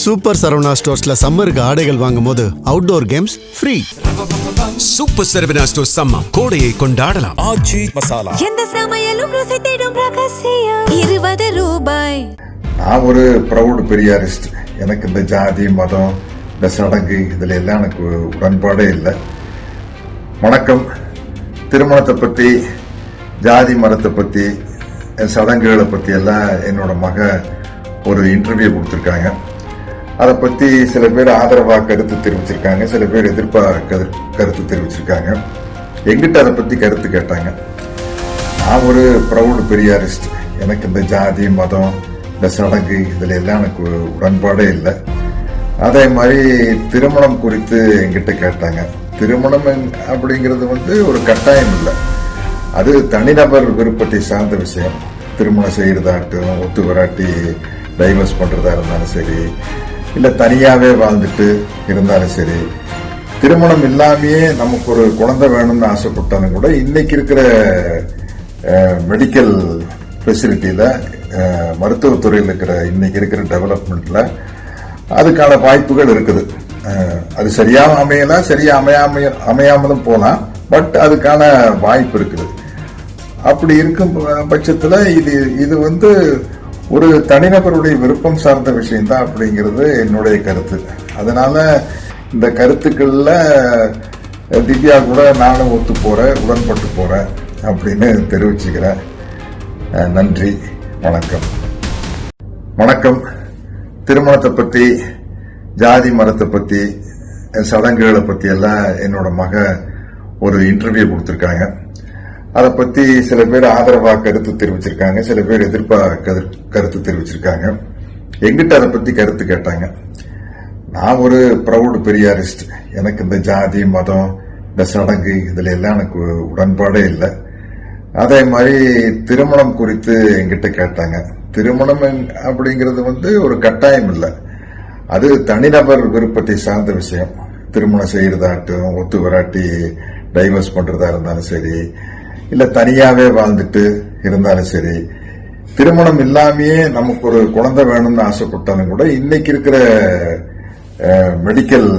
Super Saravana ஸ்டோர்ஸ்ல சம்மருக்கு ஆடைகள் வாங்கும்போது outdoor games free. Super Saravana stores summer கோடையை கொண்டாடலாம். ஆச்சி மசாலா எந்த சமையலும் ருசி தேடும் ரகசியம் 20 ரூபாய். நான் ஒரு ப்ரௌட் பெரியாரிஸ்ட். எனக்கு இந்த ஜாதி மதம் இந்த சடங்கு இதில் எல்லாம் எனக்கு உடன்பாடே இல்லை. வணக்கம். திருமணத்தை பற்றி ஜாதி மதத்தை பற்றி சடங்குகளை பற்றி எல்லாம் என்னோட மக ஒரு இன்டர்வியூ கொடுத்துருக்காங்க. அதை பற்றி சில பேர் ஆதரவாக கருத்து தெரிவிச்சிருக்காங்க, சில பேர் எதிர்ப்பாக கருத்து தெரிவிச்சிருக்காங்க. எங்கிட்ட அதை பற்றி கருத்து கேட்டாங்க. நான் ஒரு ப்ரௌட் பெரியாரிஸ்ட். எனக்கு இந்த ஜாதி மதம் இந்த சடங்கு இதில் எல்லாம் எனக்கு உடன்பாடே இல்லை. அதே மாதிரி திருமணம் குறித்து எங்கிட்ட கேட்டாங்க. திருமணம் அப்படிங்கிறது ஒரு கட்டாயம் இல்லை, அது தனிநபர் விருப்பத்தை சார்ந்த விஷயம். திருமணம் செய்யறதாகட்டும், ஒத்து வராட்டி டைவர்ஸ் பண்றதா இருந்தாலும் சரி, இல்லை தனியாகவே வாழ்ந்துட்டு இருந்தாலும் சரி, திருமணம் இல்லாமையே நமக்கு ஒரு குழந்தை வேணும்னு ஆசைப்பட்டாலும் கூட இன்னைக்கு இருக்கிற மெடிக்கல் ஃபெசிலிட்டியில, மருத்துவத்துறையில் இன்னைக்கு இருக்கிற டெவலப்மெண்ட்ல அதுக்கான வாய்ப்புகள் இருக்குது. அது சரியாக அமையலாம், சரியா அமையாமலும் போகலாம், பட் அதுக்கான வாய்ப்பு இருக்குது. அப்படி இருக்கும் பட்சத்தில் இது ஒரு தனிநபருடைய விருப்பம் சார்ந்த விஷயம்தான் அப்படிங்கிறது என்னுடைய கருத்து. அதனால இந்த கருத்துக்கள்ல திவ்யா கூட நானும் ஒத்து போறேன், உடன்பட்டு போறேன் அப்படின்னு தெரிவிச்சுக்கிறேன். நன்றி, வணக்கம். வணக்கம். திருமணத்தை பத்தி ஜாதி மதத்தை பத்தி சடங்குகளை பத்தி எல்லாம் என்னோட மக ஒரு இன்டர்வியூ கொடுத்துருக்காங்க. அதை பத்தி சில பேர் ஆதரவாக கருத்து தெரிவிச்சிருக்காங்க, சில பேர் எதிர்ப்பாக கருத்து தெரிவிச்சிருக்காங்க. எங்கிட்ட அதை பத்தி கருத்து கேட்டாங்க. நான் ஒரு ப்ரௌட் பெரியாரிஸ்ட். எனக்கு இந்த ஜாதி மதம் இந்த சடங்கு இதில் எல்லாம் எனக்கு உடன்பாடே இல்லை. அதே மாதிரி திருமணம் குறித்து எங்கிட்ட கேட்டாங்க. திருமணம் அப்படிங்கிறது ஒரு கட்டாயம் இல்லை, அது தனிநபர் விருப்பத்தை சார்ந்த விஷயம். திருமணம் செய்யறதாகட்டும், ஒத்து வராட்டி டைவர்ஸ் பண்றதா இருந்தாலும் சரி, இல்ல தனியாவே வாழ்ந்துட்டு இருந்தாலும் சரி, திருமணம் இல்லாமையே நமக்கு ஒரு குழந்தை வேணும்னு ஆசைப்பட்டாலும் கூட இன்னைக்கு இருக்கிற மெடிக்கல்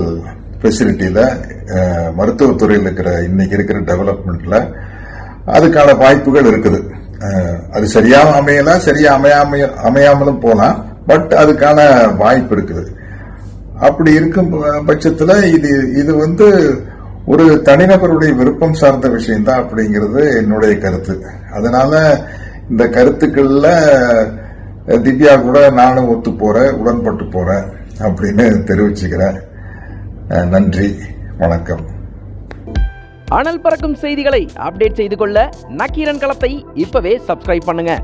ஃபெசிலிட்டியில, மருத்துவத்துறையில் இன்னைக்கு இருக்கிற டெவலப்மெண்ட்ல அதுக்கான வாய்ப்புகள் இருக்குது. அது சரியாக அமையலாம், சரியா அமையாமலும் போகலாம், பட் அதுக்கான வாய்ப்பு இருக்குது. அப்படி இருக்கும் பட்சத்துல இது ஒரு தனிநபருடைய விருப்பம் சார்ந்த விஷயம்தான் அப்படிங்கிறது என்னுடைய கருத்து. அதனால இந்த கருத்துக்கள்ல திவ்யா கூட நானும் ஒத்து போறேன், உடன்பட்டு போறேன் அப்படின்னு தெரிவிச்சுக்கிறேன். நன்றி, வணக்கம். அனல் பறக்கும் செய்திகளை அப்டேட் செய்து கொள்ள நக்கீரன் களத்தை இப்பவே சப்ஸ்கிரைப் பண்ணுங்க.